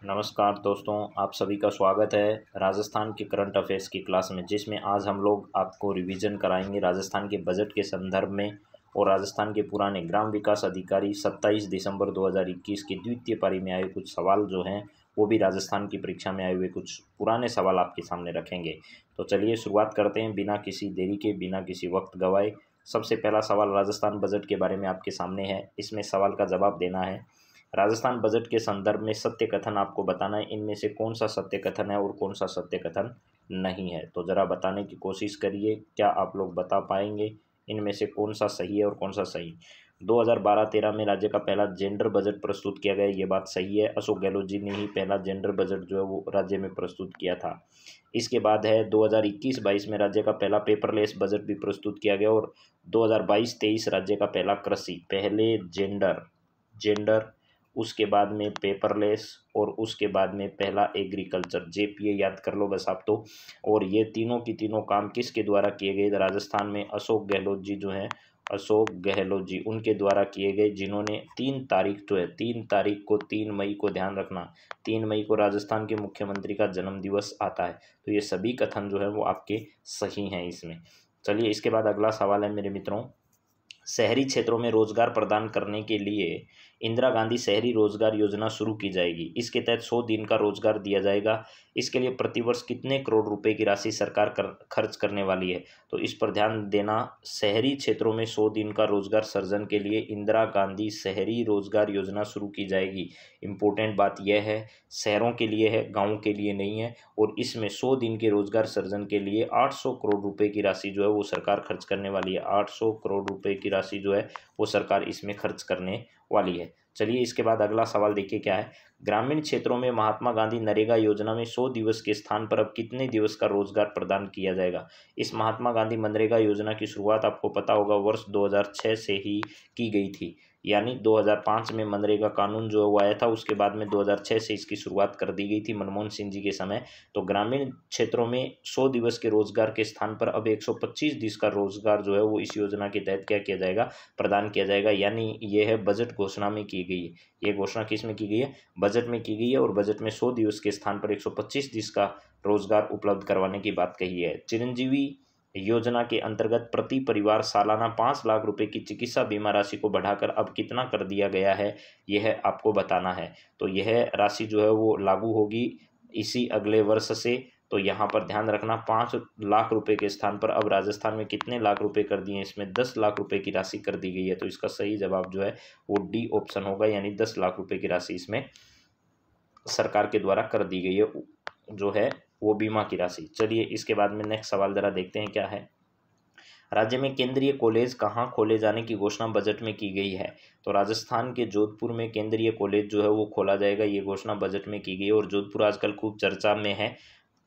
नमस्कार दोस्तों, आप सभी का स्वागत है राजस्थान के करंट अफेयर्स की क्लास में, जिसमें आज हम लोग आपको रिवीजन कराएंगे राजस्थान के बजट के संदर्भ में। और राजस्थान के पुराने ग्राम विकास अधिकारी 27 दिसंबर 2021 की द्वितीय पारी में आए कुछ सवाल जो हैं वो भी राजस्थान की परीक्षा में आए हुए कुछ पुराने सवाल आपके सामने रखेंगे। तो चलिए शुरुआत करते हैं बिना किसी देरी के, बिना किसी वक्त गवाए। सबसे पहला सवाल राजस्थान बजट के बारे में आपके सामने है। इसमें सवाल का जवाब देना है। राजस्थान बजट के संदर्भ में सत्य कथन आपको बताना है, इनमें से कौन सा सत्य कथन है और कौन सा सत्य कथन नहीं है। तो ज़रा बताने की कोशिश करिए, क्या आप लोग बता पाएंगे इनमें से कौन सा सही है और कौन सा सही। 2012-13 में राज्य का पहला जेंडर बजट प्रस्तुत किया गया, ये बात सही है। अशोक गहलोत जी ने ही पहला जेंडर बजट जो है वो राज्य में प्रस्तुत किया था। इसके बाद है 2021-22 में राज्य का पहला पेपरलेस बजट भी प्रस्तुत किया गया। और 2022-23 राज्य का पहला कृषि, पहले जेंडर जेंडर उसके बाद में पेपरलेस और उसके बाद में पहला एग्रीकल्चर, जेपीए याद कर लो बस आप तो। और ये तीनों की तीनों काम किसके द्वारा किए गए राजस्थान में? अशोक गहलोत जी जो हैं, अशोक गहलोत जी उनके द्वारा किए गए, जिन्होंने 3 तारीख जो है, 3 तारीख को, 3 मई को, ध्यान रखना 3 मई को राजस्थान के मुख्यमंत्री का जन्म दिवस आता है। तो ये सभी कथन जो है वो आपके सही हैं इसमें। चलिए इसके बाद अगला सवाल है मेरे मित्रों, शहरी क्षेत्रों में रोजगार प्रदान करने के लिए इंदिरा गांधी शहरी रोजगार योजना शुरू की जाएगी। इसके तहत 100 दिन का रोजगार दिया जाएगा। इसके लिए प्रतिवर्ष कितने करोड़ रुपए की राशि सरकार खर्च करने वाली है? तो इस पर ध्यान देना। शहरी क्षेत्रों में 100 दिन का रोजगार सृजन के लिए इंदिरा गांधी शहरी रोजगार योजना शुरू की जाएगी। इम्पोर्टेंट बात यह है, शहरों के लिए है, गाँव के लिए नहीं है। और इसमें 100 दिन के रोजगार सृजन के लिए 800 करोड़ रुपए की राशि जो है वो सरकार खर्च करने वाली है। 800 करोड़ रुपए की राशि जो है वो सरकार इसमें खर्च करने वाली है। चलिए इसके बाद अगला सवाल देखिए क्या है। ग्रामीण क्षेत्रों में महात्मा गांधी नरेगा योजना में 100 दिवस के स्थान पर अब कितने दिवस का रोजगार प्रदान किया जाएगा? इस महात्मा गांधी मनरेगा योजना की शुरुआत आपको पता होगा वर्ष 2006 से ही की गई थी। यानी 2005 में मनरेगा कानून जो है वो आया था, उसके बाद में 2006 से इसकी शुरुआत कर दी गई थी मनमोहन सिंह जी के समय। तो ग्रामीण क्षेत्रों में 100 दिवस के रोजगार के स्थान पर अब 125 दिवस का रोजगार जो है वो इस योजना के तहत क्या किया जाएगा? प्रदान किया जाएगा। यानी ये है बजट घोषणा में की गई है। ये घोषणा किस में की गई है? बजट में की गई है। और बजट में 100 दिवस के स्थान पर 125 दिवस का रोजगार उपलब्ध करवाने की बात कही है। चिरंजीवी योजना के अंतर्गत प्रति परिवार सालाना 5 लाख रुपए की चिकित्सा बीमा राशि को बढ़ाकर अब कितना कर दिया गया है, यह आपको बताना है। तो यह राशि जो है वो लागू होगी इसी अगले वर्ष से। तो यहाँ पर ध्यान रखना, 5 लाख रुपए के स्थान पर अब राजस्थान में कितने लाख रुपए कर दिए? इसमें 10 लाख रुपए की राशि कर दी गई है। तो इसका सही जवाब जो है वो डी ऑप्शन होगा, यानी 10 लाख रुपए की राशि इसमें सरकार के द्वारा कर दी गई है, जो है वो बीमा की राशि। चलिए इसके बाद में नेक्स्ट सवाल जरा देखते हैं क्या है। राज्य में केंद्रीय कॉलेज कहाँ खोले जाने की घोषणा बजट में की गई है? तो राजस्थान के जोधपुर में केंद्रीय कॉलेज जो है वो खोला जाएगा, ये घोषणा बजट में की गई है। और जोधपुर आजकल खूब चर्चा में है।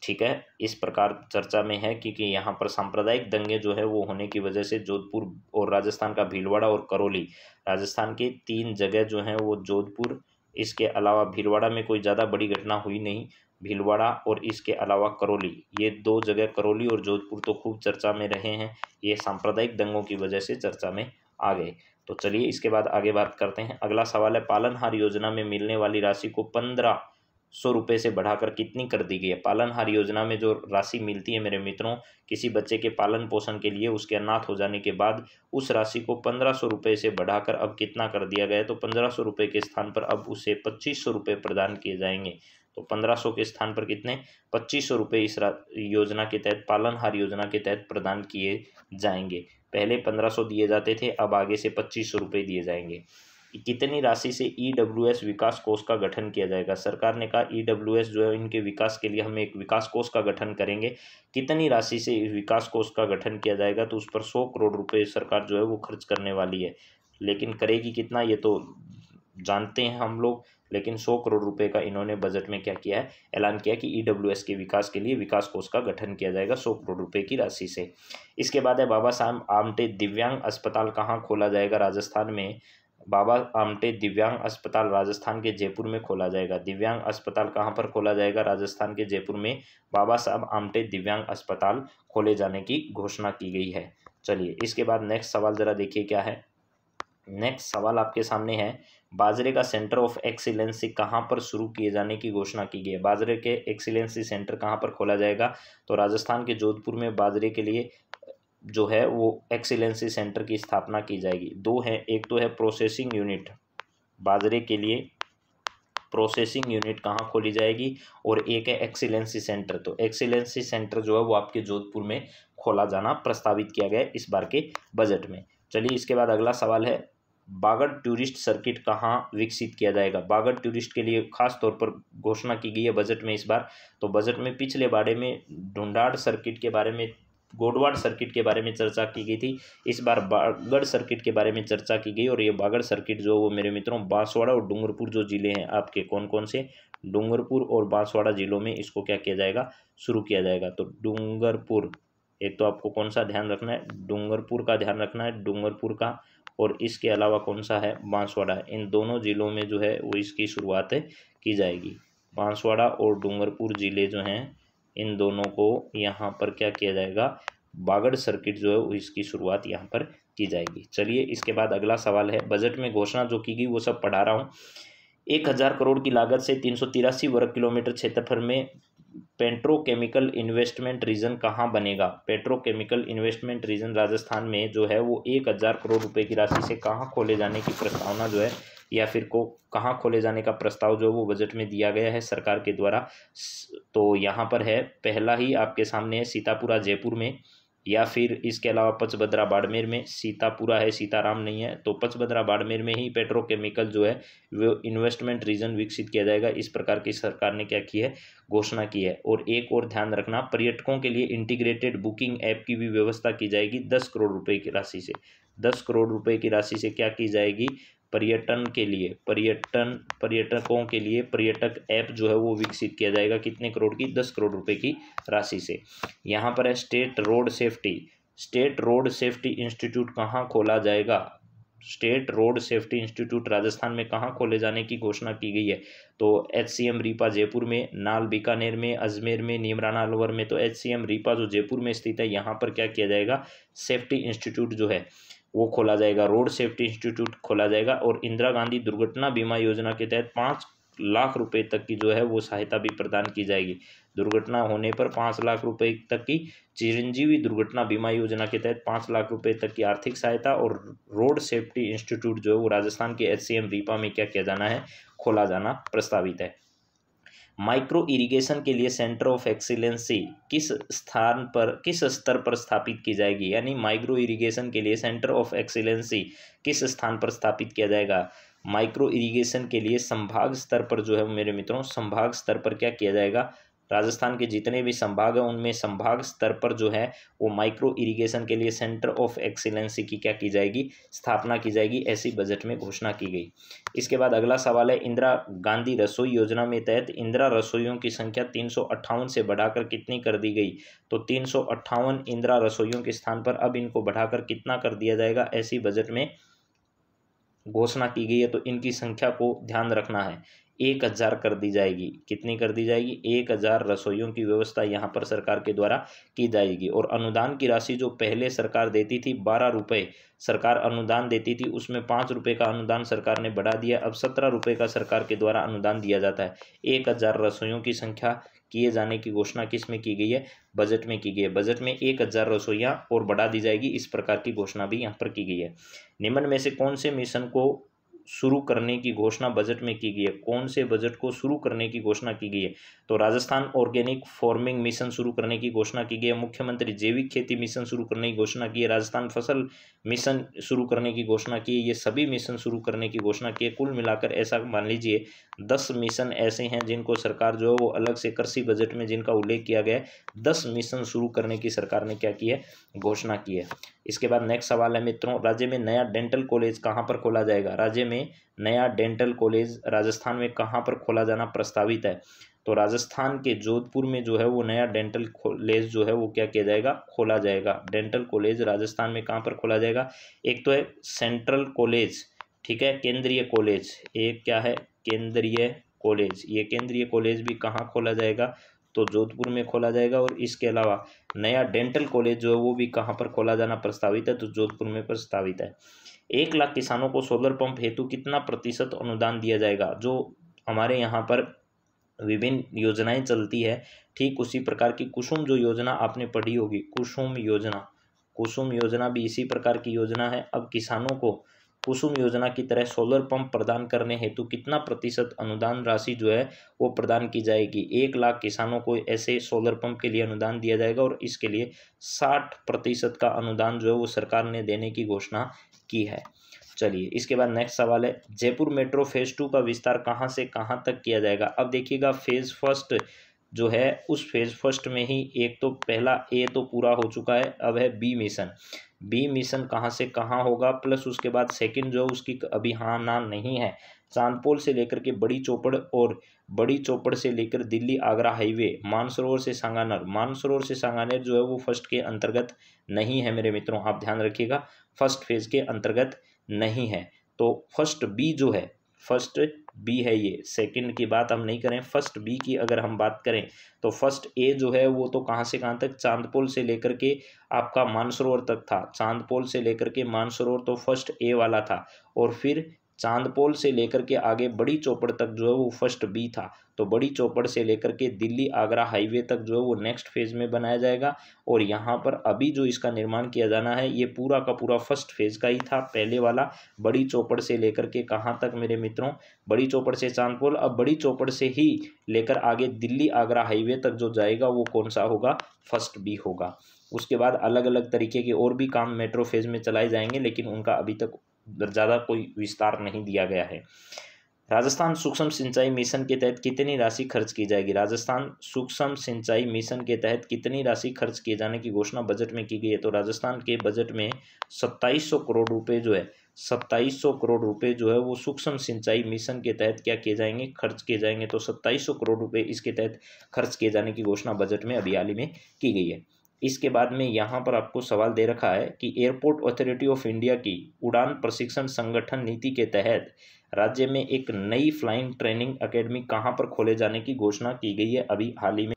ठीक है, इस प्रकार चर्चा में है क्योंकि यहाँ पर सांप्रदायिक दंगे जो है वो होने की वजह से जोधपुर और राजस्थान का भीलवाड़ा और करौली, राजस्थान के 3 जगह जो हैं वो जोधपुर, इसके अलावा भीलवाड़ा में कोई ज़्यादा बड़ी घटना हुई नहीं, भीलवाड़ा और इसके अलावा करौली, ये 2 जगह करौली और जोधपुर तो खूब चर्चा में रहे हैं। ये सांप्रदायिक दंगों की वजह से चर्चा में आ गए। तो चलिए इसके बाद आगे बात करते हैं। अगला सवाल है, पालनहार योजना में मिलने वाली राशि को 1500 रुपये से बढ़ाकर कितनी कर दी गई है? पालनहार योजना में जो राशि मिलती है मेरे मित्रों, किसी बच्चे के पालन पोषण के लिए उसके अनाथ हो जाने के बाद उस राशि को 1500 रुपये से बढ़ाकर अब कितना कर दिया गया है? तो 1500 रुपये के स्थान पर अब उसे 2500 रुपये प्रदान किए जाएंगे। तो 1500 के स्थान पर कितने? 2500 रुपये इस योजना के तहत, पालनहार योजना के तहत प्रदान किए जाएंगे। पहले 1500 दिए जाते थे, अब आगे से 2500 रुपये दिए जाएंगे। कितनी राशि से ईडब्ल्यूएस विकास कोष का गठन किया जाएगा? सरकार ने कहा ईडब्ल्यूएस जो है इनके विकास के लिए हम एक विकास कोष का गठन करेंगे। कितनी राशि से इस विकास कोष का गठन किया जाएगा? तो उस पर 100 करोड़ रुपए सरकार जो है वो खर्च करने वाली है। लेकिन करेगी कितना ये तो जानते हैं हम लोग, लेकिन 100 करोड़ रुपए का इन्होंने बजट में क्या किया है? ऐलान किया कि ईडब्ल्यूएस के विकास के लिए विकास कोष का गठन किया जाएगा 100 करोड़ रुपए की राशि से। इसके बाद है, बाबा साहब आमटे दिव्यांग अस्पताल कहाँ खोला जाएगा? राजस्थान में बाबा आमटे दिव्यांग अस्पताल राजस्थान के जयपुर में खोला जाएगा। दिव्यांग अस्पताल कहाँ पर खोला जाएगा? राजस्थान के जयपुर में बाबा साहब आमटे दिव्यांग अस्पताल खोले जाने की घोषणा की गई है। चलिए इसके बाद नेक्स्ट सवाल जरा देखिए क्या है। नेक्स्ट सवाल आपके सामने है, बाजरे का सेंटर ऑफ एक्सीलेंसी कहाँ पर शुरू किए जाने की घोषणा की गई है। बाजरे के एक्सीलेंसी सेंटर कहाँ पर खोला जाएगा, तो राजस्थान के जोधपुर में बाजरे के लिए जो है वो एक्सीलेंसी सेंटर की स्थापना की जाएगी। दो है, एक तो है प्रोसेसिंग यूनिट, बाजरे के लिए प्रोसेसिंग यूनिट कहाँ खोली जाएगी, और एक है एक्सीलेंसी सेंटर। तो एक्सीलेंसी सेंटर जो है वो आपके जोधपुर में खोला जाना प्रस्तावित किया गया है इस बार के बजट में। चलिए इसके बाद अगला सवाल है, बागड़ टूरिस्ट सर्किट कहाँ विकसित किया जाएगा। बागड़ टूरिस्ट के लिए खास तौर पर घोषणा की गई है बजट में इस बार। तो बजट में पिछले बारे में ढूंढाड़ सर्किट के बारे में, गोडवाड़ सर्किट के बारे में चर्चा की गई थी, इस बार बागड़ सर्किट के बारे में चर्चा की गई। और ये बागड़ सर्किट जो वो मेरे मित्रों बांसवाड़ा और डूंगरपुर जो जिले हैं आपके, कौन कौन से, डूंगरपुर और बांसवाड़ा जिलों में इसको क्या किया जाएगा, शुरू किया जाएगा। तो डूंगरपुर, एक तो आपको कौन सा ध्यान रखना है, डूंगरपुर का ध्यान रखना है, डूंगरपुर का, और इसके अलावा कौन सा है, बांसवाड़ा। इन दोनों जिलों में जो है वो इसकी शुरुआत की जाएगी। बांसवाड़ा और डूंगरपुर जिले जो हैं इन दोनों को यहाँ पर क्या किया जाएगा, बागड़ सर्किट जो है वो इसकी शुरुआत यहाँ पर की जाएगी। चलिए इसके बाद अगला सवाल है, बजट में घोषणा जो की गई वो सब पढ़ा रहा हूँ। 1000 करोड़ की लागत से 383 वर्ग किलोमीटर क्षेत्रफल में पेट्रोकेमिकल इन्वेस्टमेंट रीजन कहाँ बनेगा। पेट्रोकेमिकल इन्वेस्टमेंट रीजन राजस्थान में जो है वो 1000 करोड़ रुपए की राशि से कहाँ खोले जाने की प्रस्तावना जो है, या फिर को कहाँ खोले जाने का प्रस्ताव जो है वो बजट में दिया गया है सरकार के द्वारा। तो यहाँ पर है, पहला ही आपके सामने है सीतापुरा जयपुर में, या फिर इसके अलावा पचबदरा बाड़मेर में। सीतापुरा है, सीताराम नहीं है, तो पचबदरा बाड़मेर में ही पेट्रोकेमिकल जो है वो इन्वेस्टमेंट रीजन विकसित किया जाएगा, इस प्रकार की सरकार ने क्या की है, घोषणा की है। और एक और ध्यान रखना, पर्यटकों के लिए इंटीग्रेटेड बुकिंग ऐप की भी व्यवस्था की जाएगी 10 करोड़ रुपए की राशि से। 10 करोड़ रुपए की राशि से क्या की जाएगी, पर्यटन के लिए, पर्यटकों के लिए पर्यटक ऐप जो है वो विकसित किया जाएगा। कितने करोड़ की, 10 करोड़ रुपए की राशि से। यहाँ पर है स्टेट रोड सेफ्टी इंस्टीट्यूट कहाँ खोला जाएगा। State road safety institute Rajasthan में कहाँ खोले जाने की घोषणा की गई है। तो HCM रीपा जयपुर में, नाल बीकानेर में, अजमेर में, नीमराना अलवर में। तो HCM रीपा जो जयपुर में स्थित है यहाँ पर क्या किया जाएगा, सेफ्टी इंस्टीट्यूट जो है वो खोला जाएगा, रोड सेफ्टी इंस्टीट्यूट खोला जाएगा। और इंदिरा गांधी दुर्घटना बीमा योजना के तहत 5 लाख रुपए तक की जो है वो सहायता भी प्रदान की जाएगी। दुर्घटना होने पर 5 लाख रुपए तक की, चिरंजीवी दुर्घटना बीमा योजना के तहत 5 लाख रुपए तक की आर्थिक सहायता। और रोड सेफ्टी इंस्टीट्यूट जो है वो राजस्थान के HCM रीपा में क्या किया जाना है, खोला जाना प्रस्तावित है। माइक्रो इरिगेशन के लिए सेंटर ऑफ एक्सीलेंसी किस स्तर पर स्थापित की जाएगी। यानी माइक्रो इरिगेशन के लिए सेंटर ऑफ एक्सीलेंसी किस स्थान पर स्थापित किया जाएगा। माइक्रो इरिगेशन के लिए संभाग स्तर पर जो है मेरे मित्रों, संभाग स्तर पर क्या किया जाएगा, राजस्थान के जितने भी संभाग हैं उनमें संभाग स्तर पर जो है वो माइक्रो इरिगेशन के लिए सेंटर ऑफ एक्सीलेंसी की क्या की जाएगी, स्थापना की जाएगी, ऐसी बजट में घोषणा की गई। इसके बाद अगला सवाल है, इंदिरा गांधी रसोई योजना में तहत इंदिरा रसोइयों की संख्या 358 से बढ़ाकर कितनी कर दी गई। तो 358 इंदिरा रसोइयों के स्थान पर अब इनको बढ़ाकर कितना कर दिया जाएगा, ऐसी बजट में घोषणा की गई है। तो इनकी संख्या को ध्यान रखना है, 1000 कर दी जाएगी। कितनी कर दी जाएगी, 1000 रसोइयों की व्यवस्था यहाँ पर सरकार के द्वारा की जाएगी। और अनुदान की राशि जो पहले सरकार देती थी 12 रुपये सरकार अनुदान देती थी, उसमें 5 रुपये का अनुदान सरकार ने बढ़ा दिया, अब 17 रुपये का सरकार के द्वारा अनुदान दिया जाता है। 1000 रसोइयों की संख्या किए जाने की घोषणा किस में की गई है, बजट में की गई है। बजट में 1000 रसोइयाँ और बढ़ा दी जाएगी, इस प्रकार की घोषणा भी यहाँ पर की गई है। निम्न में से कौन से मिशन को शुरू करने की घोषणा बजट में की गई है, कौन से बजट को शुरू करने की घोषणा की गई है। तो राजस्थान ऑर्गेनिक फार्मिंग मिशन शुरू करने की घोषणा की गई है, मुख्यमंत्री जैविक खेती मिशन शुरू करने की घोषणा की है, राजस्थान फसल मिशन शुरू करने की घोषणा की है। ये सभी मिशन शुरू करने की घोषणा की है। कुल मिलाकर ऐसा मान लीजिए 10 मिशन ऐसे हैं जिनको सरकार जो है वो अलग से कृषि बजट में जिनका उल्लेख किया गया है, 10 मिशन शुरू करने की सरकार ने क्या की है, घोषणा की है। इसके बाद नेक्स्ट सवाल है मित्रों, राज्य में नया डेंटल कॉलेज कहाँ पर खोला जाएगा। राज्य में नया डेंटल कॉलेज राजस्थान में कहाँ पर खोला जाना प्रस्तावित है। तो राजस्थान के जोधपुर में जो है वो नया डेंटल कॉलेज जो है वो क्या किया जाएगा, खोला जाएगा। डेंटल कॉलेज राजस्थान में कहाँ पर खोला जाएगा, एक तो है सेंट्रल कॉलेज, ठीक है, केंद्रीय कॉलेज, एक क्या है, केंद्रीय कॉलेज। ये केंद्रीय कॉलेज भी कहाँ खोला जाएगा, तो जोधपुर में खोला जाएगा। और इसके अलावा नया डेंटल कॉलेज जो है वो भी कहाँ पर खोला जाना प्रस्तावित है, तो जोधपुर में प्रस्तावित है। 1 लाख किसानों को सोलर पंप हेतु कितना प्रतिशत अनुदान दिया जाएगा। जो हमारे यहाँ पर विभिन्न योजनाएं चलती है, ठीक उसी प्रकार की कुसुम जो योजना आपने पढ़ी होगी, कुसुम योजना भी इसी प्रकार की योजना है। अब किसानों को कुसुम योजना की तरह सोलर पंप प्रदान करने हेतु कितना प्रतिशत अनुदान राशि जो है वो प्रदान की जाएगी। 1 लाख किसानों को ऐसे सोलर पंप के लिए अनुदान दिया जाएगा और इसके लिए 60% का अनुदान जो है वो सरकार ने देने की घोषणा की है। चलिए इसके बाद नेक्स्ट सवाल है, जयपुर मेट्रो फेज 2 का विस्तार कहाँ से कहाँ तक किया जाएगा। अब देखिएगा फेज फर्स्ट जो है उस फेज फर्स्ट में ही एक तो पहला ए तो पूरा हो चुका है, अब है बी मिशन कहाँ से कहाँ होगा, प्लस उसके बाद सेकंड जो उसकी अभी हाँ ना नहीं है। चांदपोल से लेकर के बड़ी चौपड़ और बड़ी चौपड़ से लेकर दिल्ली आगरा हाईवे, मानसरोवर से सांगानेर जो है वो फर्स्ट के अंतर्गत नहीं है मेरे मित्रों, आप ध्यान रखिएगा, फर्स्ट फेज के अंतर्गत नहीं है। तो फर्स्ट बी है ये, सेकंड की बात हम नहीं करें, फर्स्ट बी की अगर हम बात करें तो फर्स्ट ए जो है वो तो कहाँ से कहाँ तक, चांदपोल से लेकर के आपका मानसरोवर तक था, चांदपोल से लेकर के मानसरोवर तो फर्स्ट ए वाला था, और फिर चांदपोल से लेकर के आगे बड़ी चौपड़ तक जो है वो फर्स्ट बी था। तो बड़ी चौपड़ से लेकर के दिल्ली आगरा हाईवे तक जो है वो नेक्स्ट फेज में बनाया जाएगा, और यहाँ पर अभी जो इसका निर्माण किया जाना है ये पूरा का पूरा फर्स्ट फेज का ही था, पहले वाला बड़ी चौपड़ से लेकर के कहाँ तक मेरे मित्रों, बड़ी चौपड़ से चांदपोल, अब बड़ी चौपड़ से ही लेकर आगे दिल्ली आगरा हाईवे तक जो जाएगा वो कौन सा होगा, फर्स्ट बी होगा। उसके बाद अलग अलग तरीके के और भी काम मेट्रो फेज में चलाए जाएंगे, लेकिन उनका अभी तक ज़्यादा कोई विस्तार नहीं दिया गया है। राजस्थान सूक्ष्म सिंचाई मिशन के तहत कितनी राशि खर्च की जाएगी। राजस्थान सूक्ष्म सिंचाई मिशन के तहत कितनी राशि खर्च किए जाने की घोषणा बजट में की गई है। तो राजस्थान के बजट में 2700 करोड़ रुपए जो है 2700 करोड़ रुपए जो है वो सूक्ष्म सिंचाई मिशन के तहत क्या किए जाएंगे, खर्च किए जाएंगे। तो 2700 करोड़ रुपए इसके तहत खर्च किए जाने की घोषणा बजट में अभी हाल ही में की गई है। इसके बाद में यहाँ पर आपको सवाल दे रखा है कि एयरपोर्ट अथॉरिटी ऑफ इंडिया की उड़ान प्रशिक्षण संगठन नीति के तहत राज्य में एक नई फ्लाइंग ट्रेनिंग एकेडमी कहाँ पर खोले जाने की घोषणा की गई है अभी हाल ही में।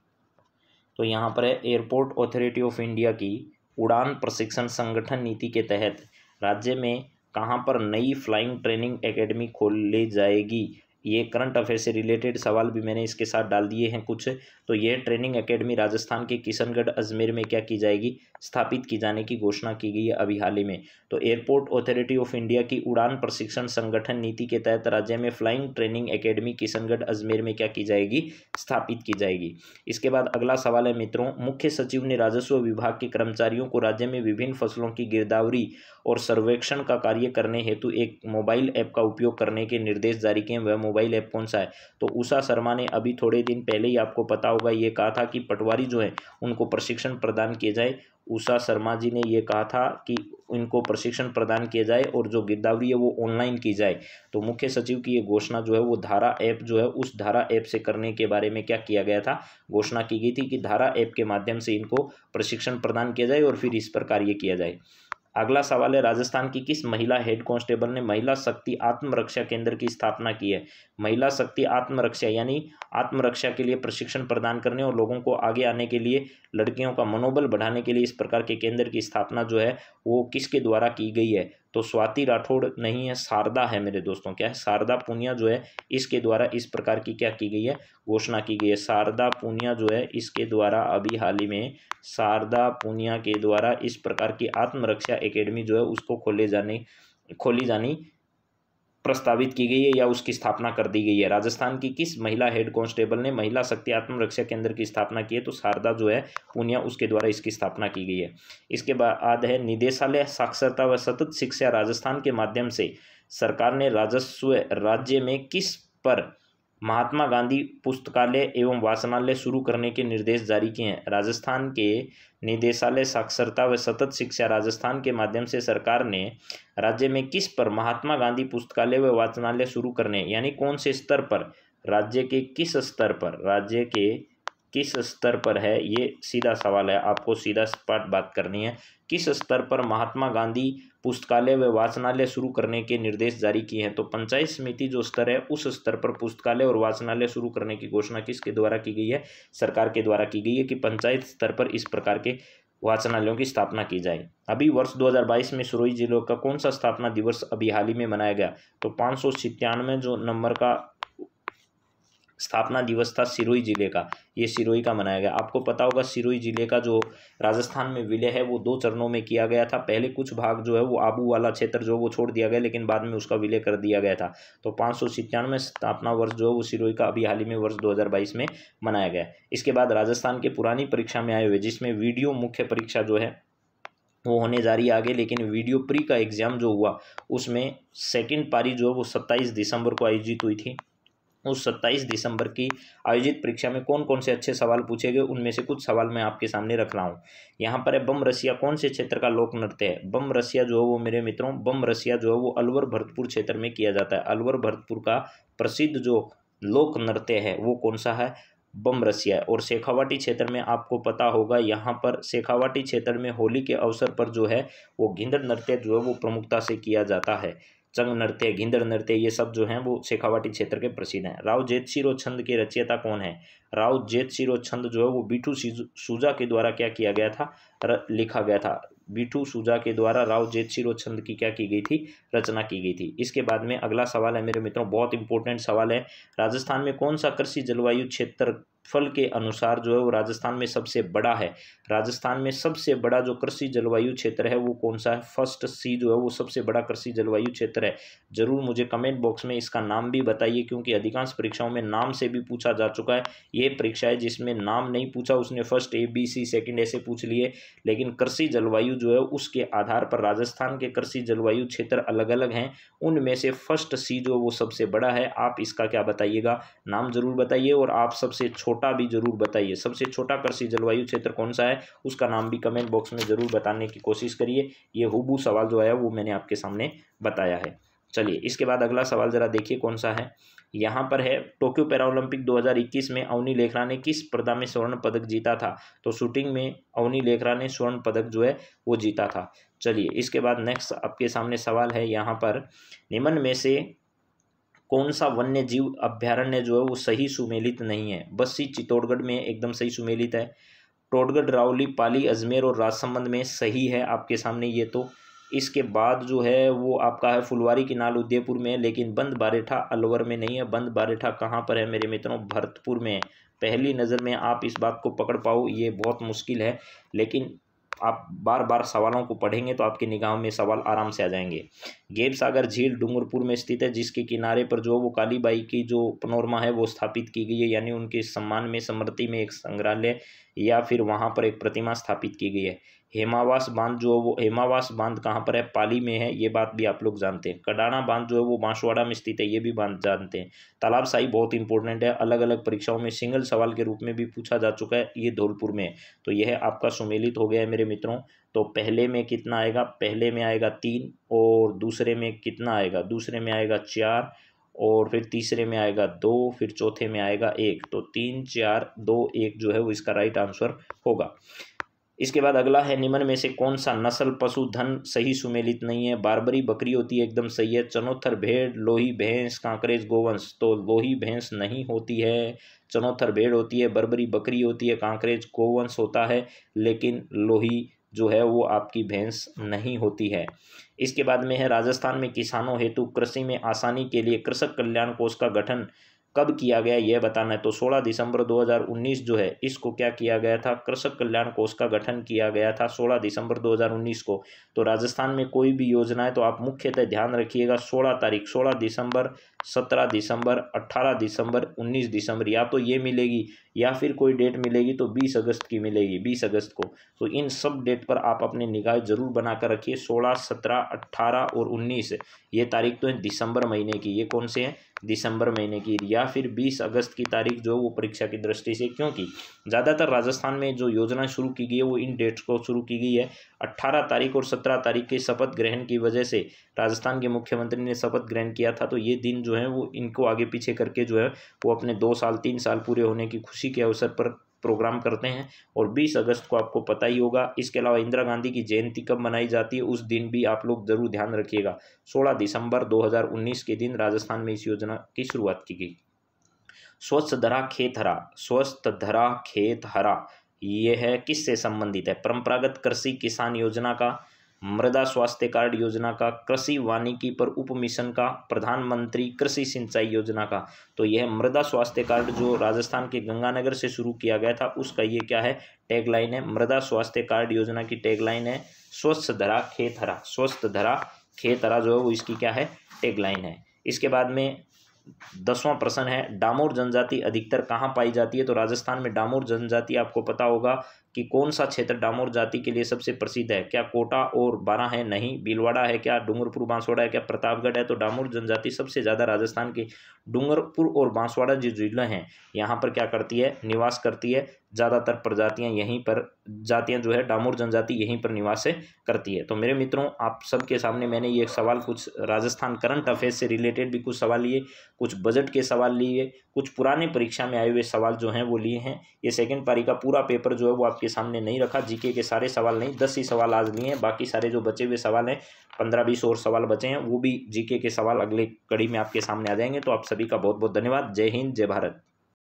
तो यहाँ पर है एयरपोर्ट अथॉरिटी ऑफ इंडिया की उड़ान प्रशिक्षण संगठन नीति के तहत राज्य में कहाँ पर नई फ्लाइंग ट्रेनिंग एकेडमी खोली जाएगी। ये करंट अफेयर से रिलेटेड सवाल भी मैंने इसके साथ डाल दिए हैं कुछ। तो यह ट्रेनिंग एकेडमी राजस्थान के किशनगढ़ अजमेर में क्या की जाएगी, स्थापित की जाने की घोषणा की गई है अभी हाल ही में। तो एयरपोर्ट अथॉरिटी ऑफ इंडिया की उड़ान प्रशिक्षण संगठन नीति के तहत राज्य में flying training academy Kishangarh Ajmer में क्या की जाएगी, स्थापित की जाएगी। इसके बाद अगला सवाल है मित्रों, मुख्य सचिव ने राजस्व विभाग के कर्मचारियों को राज्य में विभिन्न फसलों की गिरदावरी और सर्वेक्षण का कार्य करने हेतु एक मोबाइल ऐप का उपयोग करने के निर्देश जारी किए। वह मोबाइल ऐप कौन सा है। तो उषा शर्मा ने अभी थोड़े दिन पहले ही आपको पता होगा ये कहा था कि पटवारी जो है उनको प्रशिक्षण प्रदान किए जाए। उषा शर्मा जी ने ये कहा था कि इनको प्रशिक्षण प्रदान किया जाए और जो गिरदावरी है वो ऑनलाइन की जाए। तो मुख्य सचिव की ये घोषणा जो है वो धारा ऐप जो है उस धारा ऐप से करने के बारे में क्या किया गया था, घोषणा की गई थी कि धारा ऐप के माध्यम से इनको प्रशिक्षण प्रदान किया जाए और फिर इस प्रकार ये किया जाए। अगला सवाल है, राजस्थान की किस महिला हेड कांस्टेबल ने महिला शक्ति आत्मरक्षा केंद्र की स्थापना की है। महिला शक्ति आत्मरक्षा यानी आत्मरक्षा के लिए प्रशिक्षण प्रदान करने और लोगों को आगे आने के लिए, लड़कियों का मनोबल बढ़ाने के लिए इस प्रकार के केंद्र की स्थापना जो है वो किसके द्वारा की गई है। तो स्वाति राठौड़ नहीं है, शारदा है मेरे दोस्तों। क्या है, शारदा पूनिया जो है इसके द्वारा इस प्रकार की क्या की गई है, घोषणा की गई है। शारदा पूनिया जो है इसके द्वारा अभी हाल ही में शारदा पूनिया के द्वारा इस प्रकार की आत्मरक्षा एकेडमी जो है उसको खोली जानी प्रस्तावित की गई है या उसकी स्थापना कर दी गई है। राजस्थान की किस महिला हेड कांस्टेबल ने महिला शक्ति आत्मरक्षा केंद्र की स्थापना की है। तो शारदा जो है पूनिया उसके द्वारा इसकी स्थापना की गई है। इसके बाद है, निदेशालय साक्षरता व सतत शिक्षा राजस्थान के माध्यम से सरकार ने राजस्व राज्य में किस पर महात्मा गांधी पुस्तकालय एवं वाचनालय शुरू करने के निर्देश जारी किए हैं। राजस्थान के निदेशालय साक्षरता व सतत शिक्षा राजस्थान के माध्यम से सरकार ने राज्य में किस पर महात्मा गांधी पुस्तकालय व वाचनालय शुरू करने, यानी कौन से स्तर पर, राज्य के किस स्तर पर, राज्य के किस स्तर पर है, ये सीधा सवाल है, आपको सीधा सपाट बात करनी है। किस स्तर पर महात्मा गांधी पुस्तकालय व वाचनालय शुरू करने के निर्देश जारी किए हैं। तो पंचायत समिति जो स्तर है उस स्तर पर पुस्तकालय और वाचनालय शुरू करने की घोषणा किसके द्वारा की गई है, सरकार के द्वारा की गई है कि पंचायत स्तर पर इस प्रकार के वाचनालयों की स्थापना की जाए। अभी वर्ष 2022 में सिरोही जिले का कौन सा स्थापना दिवस अभी हाल ही में मनाया गया? तो 597 जो नंबर का स्थापना दिवस था सिरोही जिले का, ये सिरोही का मनाया गया। आपको पता होगा सिरोही जिले का जो राजस्थान में विलय है वो 2 चरणों में किया गया था। पहले कुछ भाग जो है वो आबू वाला क्षेत्र जो वो छोड़ दिया गया, लेकिन बाद में उसका विलय कर दिया गया था। तो 597 स्थापना वर्ष जो है वो सिरोही का अभी हाल ही में वर्ष 2022 में मनाया गया। इसके बाद राजस्थान के पुरानी परीक्षा में आए हुए, जिसमें वीडियो मुख्य परीक्षा जो है वो होने जा रही है आगे, लेकिन वीडियो प्री का एग्जाम जो हुआ उसमें सेकंड पारी जो है वो 27 दिसंबर को आयोजित हुई थी। उस 27 दिसंबर की आयोजित परीक्षा में कौन कौन से अच्छे सवाल पूछे गए, उनमें से कुछ सवाल मैं आपके सामने रख रहा हूँ। यहाँ पर है, बम रसिया कौन से क्षेत्र का लोक नृत्य है? बम रसिया जो है वो मेरे मित्रों, बम रसिया जो है वो अलवर भरतपुर क्षेत्र में किया जाता है। अलवर भरतपुर का प्रसिद्ध जो लोक नृत्य है वो कौन सा है? बम रसिया है। और शेखावाटी क्षेत्र में आपको पता होगा, यहाँ पर शेखावाटी क्षेत्र में होली के अवसर पर जो है वो घिंदड़ नृत्य जो है वो प्रमुखता से किया जाता है। चंग नृत्य, घिंदड़ नृत्य, ये सब जो हैं वो शेखावाटी क्षेत्र के प्रसिद्ध हैं। राव जेतशिरो छंद के रचयिता कौन है? राव जेतशिरो छंद जो है वो बीठू सूजा के द्वारा क्या किया गया था? लिखा गया था। बीठू सूजा के द्वारा राव जेतशिरो छंद की क्या की गई थी? रचना की गई थी। इसके बाद में अगला सवाल है मेरे मित्रों, बहुत इंपॉर्टेंट सवाल है। राजस्थान में कौन सा कृषि जलवायु क्षेत्रफल के अनुसार जो है वो राजस्थान में सबसे बड़ा है? राजस्थान में सबसे बड़ा जो कृषि जलवायु क्षेत्र है वो कौन सा है? फर्स्ट सी जो है वो सबसे बड़ा कृषि जलवायु क्षेत्र है। जरूर मुझे कमेंट बॉक्स में इसका नाम भी बताइए, क्योंकि अधिकांश परीक्षाओं में नाम से भी पूछा जा चुका है। ये परीक्षा है जिसमें नाम नहीं पूछा, उसने first A B C second ऐसे पूछ लिए, लेकिन कृषि जलवायु जो है उसके आधार पर राजस्थान के कृषि जलवायु क्षेत्र अलग अलग हैं। उनमें से फर्स्ट सी जो वो सबसे बड़ा है। आप इसका क्या बताइएगा? नाम जरूर बताइए, और आप सबसे छोटा भी जरूर बताइए। सबसे छोटा कृषि जलवायु क्षेत्र कौन सा है उसका नाम भी कमेंट बॉक्स में जरूर बताने की कोशिश करिए। ये हुबहू सवाल जो आया वो मैंने आपके सामने बताया है। चलिए इसके बाद अगला सवाल जरा देखिए कौन सा है। यहाँ पर है, टोक्यो पैरालंपिक 2021 में अवनी लेखरा ने किस स्पर्धा में स्वर्ण पदक जीता था? तो शूटिंग में अवनी लेखरा ने स्वर्ण पदक जो है वो जीता था। चलिए इसके बाद नेक्स्ट आपके सामने सवाल है, यहाँ पर निम्न में से कौन सा वन्य जीव अभ्यारण्य जो है वो सही सुमेलित नहीं है? बस्सी चित्तौड़गढ़ में एकदम सही सुमेलित है। टोडगढ़, रावली, पाली, अजमेर और राजसमंद में सही है आपके सामने ये तो। इसके बाद जो है वो आपका है फुलवारी की नाल उदयपुर में, लेकिन बंद बारेठा अलवर में नहीं है। बंद बारेठा कहाँ पर है मेरे मित्रों? भरतपुर में। पहली नज़र में आप इस बात को पकड़ पाओ ये बहुत मुश्किल है, लेकिन आप बार बार सवालों को पढ़ेंगे तो आपकी निगाहों में सवाल आराम से आ जाएंगे। गेब सागर झील डूंगरपुर में स्थित है, जिसके किनारे पर जो वो कालीबाई की जो पनोरमा है वो स्थापित की गई है, यानी उनके सम्मान में स्मृति में एक संग्रहालय या फिर वहाँ पर एक प्रतिमा स्थापित की गई है। हेमावास बांध जो वो हेमावास बांध कहाँ पर है? पाली में है, ये बात भी आप लोग जानते हैं। कडाना बांध जो है वो बांसवाड़ा में स्थित है, ये भी बांध जानते हैं। तालाब शाही बहुत इंपॉर्टेंट है, अलग अलग परीक्षाओं में सिंगल सवाल के रूप में भी पूछा जा चुका है, ये धौलपुर में है। तो यह आपका सुमेलित हो गया है मेरे मित्रों। तो पहले में कितना आएगा? पहले में आएगा 3, और दूसरे में कितना आएगा? दूसरे में आएगा 4, और फिर तीसरे में आएगा 2, फिर चौथे में आएगा 1। तो 3, 4, 2, 1 जो है वो इसका राइट आंसर होगा। इसके बाद अगला है, निम्न में से कौन सा नस्ल पशुधन सही सुमेलित नहीं है? बारबरी बकरी होती है, एकदम सही है। चनोथर भेड़, लोही भैंस, कांकरेज गोवंश, तो लोही भैंस नहीं होती है। चनोथर भेड़ होती है, बरबरी बकरी होती है, कांकरेज गोवंश होता है, लेकिन लोही जो है वो आपकी भैंस नहीं होती है। इसके बाद में है, राजस्थान में किसानों हेतु कृषि में आसानी के लिए कृषक कल्याण कोष का गठन कब किया गया यह बताना है। तो 16 दिसंबर 2019 जो है इसको क्या किया गया था? कृषक कल्याण कोष का गठन किया गया था 16 दिसंबर 2019 को। तो राजस्थान में कोई भी योजना है तो आप मुख्यतः ध्यान रखिएगा 16 तारीख, 16 दिसंबर, 17 दिसंबर, 18 दिसंबर, 19 दिसंबर, या तो ये मिलेगी या फिर कोई डेट मिलेगी तो 20 अगस्त की मिलेगी, 20 अगस्त को। तो इन सब डेट पर आप अपने निगाह जरूर बनाकर रखिए। 16, 17, 18 और 19 ये तारीख तो है दिसंबर महीने की। ये कौन से हैं? दिसंबर महीने की। या फिर 20 अगस्त की तारीख जो वो परीक्षा की दृष्टि से, क्योंकि ज़्यादातर राजस्थान में जो योजना शुरू की गई है वो इन डेट्स को शुरू की गई है। 18 तारीख और 17 तारीख के शपथ ग्रहण की वजह से राजस्थान के मुख्यमंत्री ने शपथ ग्रहण किया था, तो ये दिन जो है वो इनको आगे पीछे करके जो है वो अपने 2 साल 3 साल पूरे होने की खुशी के अवसर पर प्रोग्राम करते हैं। और 20 अगस्त को आपको पता ही होगा। इसके अलावा इंदिरा गांधी की जयंती कब मनाई जाती है उस दिन भी आप लोग जरूर ध्यान रखिएगा। 16 दिसंबर 2019 के दिन राजस्थान में इस योजना की शुरुआत की गई। स्वस्थ धरा खेत हरा, स्वस्थ धरा खेत हरा, ये है किससे संबंधित है? परंपरागत कृषि किसान योजना का, मृदा स्वास्थ्य कार्ड योजना का, कृषि वानिकी पर उप मिशन का, प्रधानमंत्री कृषि सिंचाई योजना का। तो यह मृदा स्वास्थ्य कार्ड जो राजस्थान के गंगानगर से शुरू किया गया था उसका ये क्या है? टैगलाइन है। मृदा स्वास्थ्य कार्ड योजना की टैगलाइन है स्वस्थ धरा खेत हरा। स्वस्थ धरा खेत हरा जो है वो इसकी क्या है? टैगलाइन है। इसके बाद में 10वां प्रश्न है, डामोर जनजाति अधिकतर कहाँ पाई जाती है? तो राजस्थान में डामोर जनजाति आपको पता होगा कि कौन सा क्षेत्र डामोर जाति के लिए सबसे प्रसिद्ध है? क्या कोटा और बारां है? नहीं। भीलवाड़ा है क्या? डूंगरपुर बांसवाड़ा है क्या? प्रतापगढ़ है? तो डामोर जनजाति सबसे ज़्यादा राजस्थान के डूंगरपुर और बांसवाड़ा जो जिले हैं यहाँ पर क्या करती है? निवास करती है। ज़्यादातर प्रजातियाँ यहीं पर, जातियाँ जो है डामोर जनजाति यहीं पर निवास करती है। तो मेरे मित्रों, आप सबके सामने मैंने ये एक सवाल, कुछ राजस्थान करंट अफेयर्स से रिलेटेड भी कुछ सवाल लिए, कुछ बजट के सवाल लिए, कुछ पुराने परीक्षा में आए हुए सवाल जो हैं वो लिए हैं। ये सेकंड पारी का पूरा पेपर जो है वो आपके सामने नहीं रखा, जीके के सारे सवाल नहीं, 10 ही सवाल आज लिए हैं। बाकी सारे जो बचे हुए सवाल हैं 15-20 और सवाल बचे हैं, वो भी जीके के सवाल अगले कड़ी में आपके सामने आ जाएंगे। तो आप सभी का बहुत बहुत धन्यवाद। जय हिंद, जय भारत।